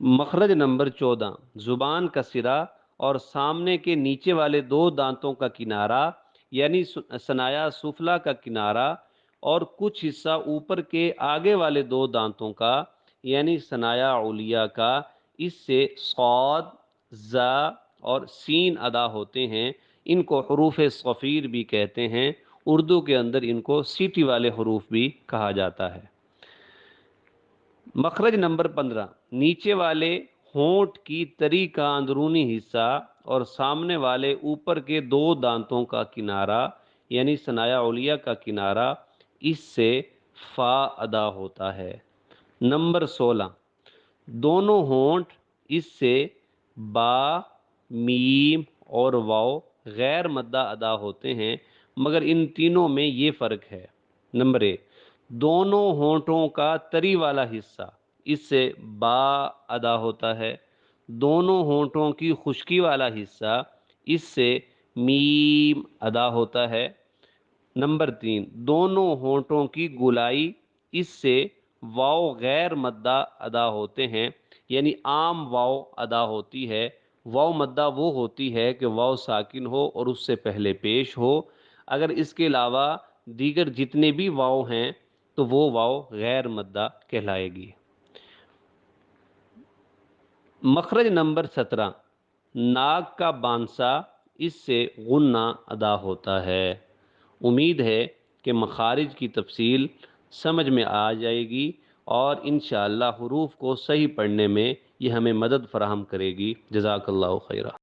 مخرج نمبر 14، زبان کا سرا اور سامنے کے نیچے والے دو دانتوں کا کنارہ یعنی ثنایا سفلا کا کنارہ، اور کچھ حصہ اوپر کے آگے والے دو دانتوں کا یعنی ثنایا علیا کا، اس سے صاد، ز اور سین ادا ہوتے ہیں۔ ان کو حروف صفیر بھی کہتے ہیں، اردو کے اندر ان کو سیٹی والے حروف بھی کہا جاتا ہے۔ مخرج نمبر 15، نیچے والے ہونٹ کی تری کا اندرونی حصہ اور سامنے والے اوپر کے دو دانتوں کا کنارہ یعنی ثنایا علیا کا کنارہ، اس سے فا ادا ہوتا ہے۔ نمبر 16، دونوں ہونٹ اس سے با، میم اور واو غیر مدہ ادا ہوتے ہیں، مگر ان تینوں میں یہ فرق ہے۔ نمبر 1، دونوں ہونٹوں کا تری والا حصہ اس سے با ادا ہوتا ہے، دونوں ہونٹوں کی خشکی والا حصہ اس سے میم ادا ہوتا ہے۔ نمبر 3، دونوں ہونٹوں کی گولائی اس سے واو غیر مدہ ادا ہوتے ہیں، یعنی عام واو ادا ہوتی ہے۔ واو مدہ وہ ہوتی ہے کہ واو ساکن ہو اور اس سے پہلے پیش ہو، اگر اس کے علاوہ دیگر جتنے بھی واو ہیں تو وہ واو غیر مدہ کہلائے گی۔ مخرج نمبر 17، ناک کا بانسا اس سے غنہ ادا ہوتا ہے۔ امید ہے کہ مخارج کی تفصیل سمجھ میں آ جائے گی اور انشاءاللہ حروف کو صحیح پڑھنے میں یہ ہمیں مدد فراہم کرے گی۔ جزاک اللہ خیرہ۔